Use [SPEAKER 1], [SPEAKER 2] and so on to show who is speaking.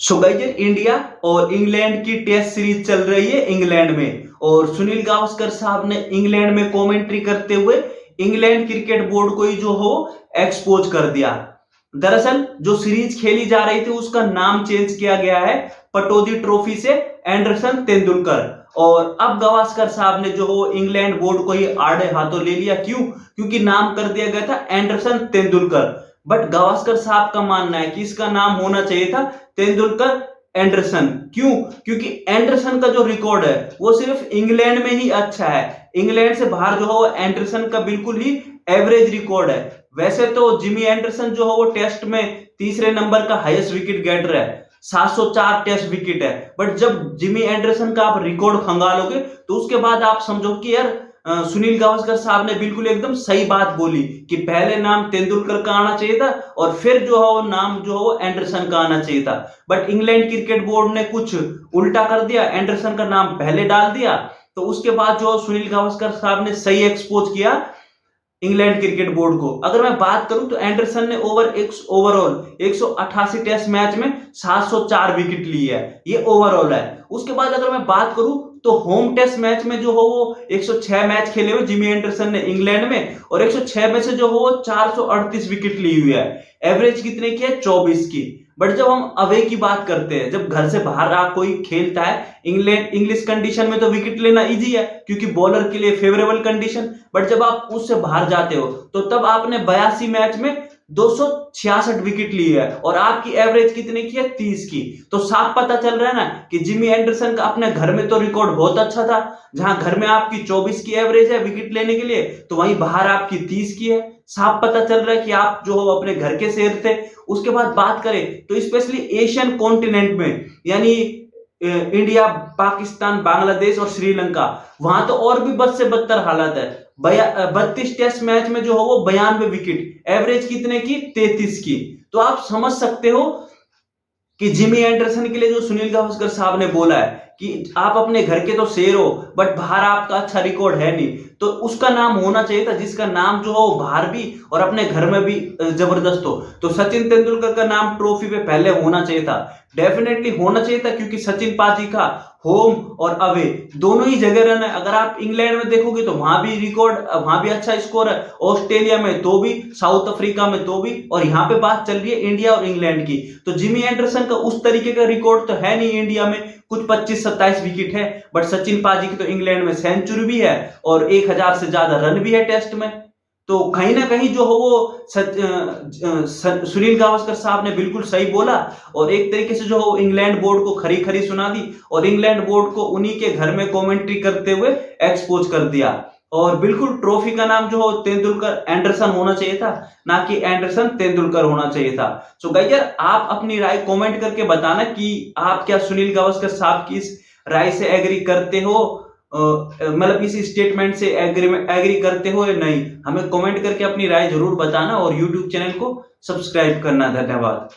[SPEAKER 1] So guys India और England की test series चल रही है इंग्लैंड में। और सुनील गावस्कर साहब ने इंग्लैंड में कमेंट्री करते हुए इंग्लैंड क्रिकेट बोर्ड को ही जो हो एक्सपोज कर दिया। दरअसल जो सीरीज खेली जा रही थी उसका नाम चेंज किया गया है पटौदी ट्रॉफी से एंडरसन तेंदुलकर। और अब गावस्कर साहब ने जो हो इंग्लैंड बोर्ड को ही आड़े हाथों ले लिया। क्यों? क्योंकि नाम कर दिया गया था एंडरसन तेंदुलकर। बट गावस्कर साहब का मानना है कि इसका नाम होना चाहिए था तेंदुलकर एंडरसन। क्यों? क्योंकि एंडरसन का जो रिकॉर्ड है वो सिर्फ इंग्लैंड में ही अच्छा है। इंग्लैंड से बाहर जो हो एंडरसन का बिल्कुल ही एवरेज रिकॉर्ड है। वैसे तो जिमी एंडरसन जो हो वो टेस्ट में तीसरे नंबर का हाईएस्ट विकेट गेटर है, 704 टेस्ट विकेट है। बट जब जिमी एंडरसन का आप रिकॉर्ड खंगालोगे तो उसके बाद आप समझो कि यार सुनील गावस्कर साहब ने बिल्कुल एकदम सही बात बोली कि पहले नाम तेंदुलकर का आना चाहिए था और फिर जो है वो नाम जो है वो एंडरसन का आना चाहिए था। बट इंग्लैंड क्रिकेट बोर्ड ने कुछ उल्टा कर दिया, एंडरसन का नाम पहले डाल दिया। तो उसके बाद जो सुनील गावस्कर साहब ने सही एक्सपोज किया इंग्लैंड क्रिकेट बोर्ड को। अगर मैं बात करूं तो एंडरसन ने ओवरऑल 188 टेस्ट मैच में 704 विकेट ली है, ये ओवरऑल है। उसके बाद अगर मैं बात करूं तो होम टेस्ट मैच में जो हो वो 106 मैच खेले हुए जिमी एंडरसन ने इंग्लैंड में, और 106 में से जो हो वो 438 विकेट ली हुई है। एवरेज कितने की है? 24 की। बट जब हम अवे की बात करते हैं, जब घर से बाहर कोई खेलता है इंग्लिश कंडीशन में, तो विकेट लेना इजी है क्योंकि बॉलर के लिए फेवरेबल कंडीशन। बट जब आप उससे बाहर जाते हो तो तब आपने 82 मैच में 266 विकेट ली है और आपकी एवरेज कितने की है? 30 की। तो साफ पता चल रहा है ना कि जिमी एंडरसन का अपने घर में तो रिकॉर्ड बहुत अच्छा था। जहां घर में आपकी 24 की एवरेज है विकेट लेने के लिए, तो वहीं बाहर आपकी 30 की है। साफ पता चल रहा है कि आप जो हो अपने घर के शेर थे। उसके बाद बात करें तो स्पेशली एशियन कॉन्टिनेंट में, यानी इंडिया, पाकिस्तान, बांग्लादेश और श्रीलंका, वहां तो और भी बद से बदतर हालत है। 32 टेस्ट मैच में जो हो वो 92 विकेट, एवरेज कितने की? 33 की। तो आप समझ सकते हो कि जिमी एंडरसन के लिए जो सुनील गावस्कर साहब ने बोला है कि आप अपने घर के तो शेर हो बट बाहर आपका अच्छा रिकॉर्ड है नहीं, तो उसका नाम होना चाहिए था जिसका नाम जो हो बाहर भी और अपने घर में भी जबरदस्त हो। तो सचिन तेंदुलकर का नाम ट्रॉफी पे पहले होना चाहिए था, डेफिनेटली होना चाहिए था, क्योंकि सचिन पाजी का होम और अवे दोनों ही जगह रन है। अगर आप इंग्लैंड में देखोगे तो वहां भी रिकॉर्ड, वहां भी अच्छा स्कोर है, ऑस्ट्रेलिया में तो भी, साउथ अफ्रीका में तो भी, और यहाँ पे बात चल रही है इंडिया और इंग्लैंड की। तो जिमी एंडरसन का उस तरीके का रिकॉर्ड तो है नहीं इंडिया में, कुछ 25-27 विकेट है। बट सचिन पाजी की तो इंग्लैंड में सेंचुरी भी है और 1000 से ज्यादा रन भी है टेस्ट में। तो कहीं ना कहीं जो हो वो सुनील गावस्कर साहब ने बिल्कुल सही बोला और एक तरीके से जो हो इंग्लैंड बोर्ड को खरी खरी सुना दी और इंग्लैंड बोर्ड को उन्हीं के घर में कमेंट्री करते हुए एक्सपोज कर दिया। और बिल्कुल ट्रॉफी का नाम जो हो तेंदुलकर एंडरसन होना चाहिए था, ना कि एंडरसन तेंदुलकर होना चाहिए था। सो गाइस यार, आप अपनी राय कमेंट करके बताना कि आप क्या सुनील गावस्कर साहब की इस राय से एग्री करते हो, मतलब इस स्टेटमेंट से एग्री करते हो या नहीं। हमें कमेंट करके अपनी राय जरूर बताना और यूट्यूब चैनल को सब्सक्राइब करना। धन्यवाद।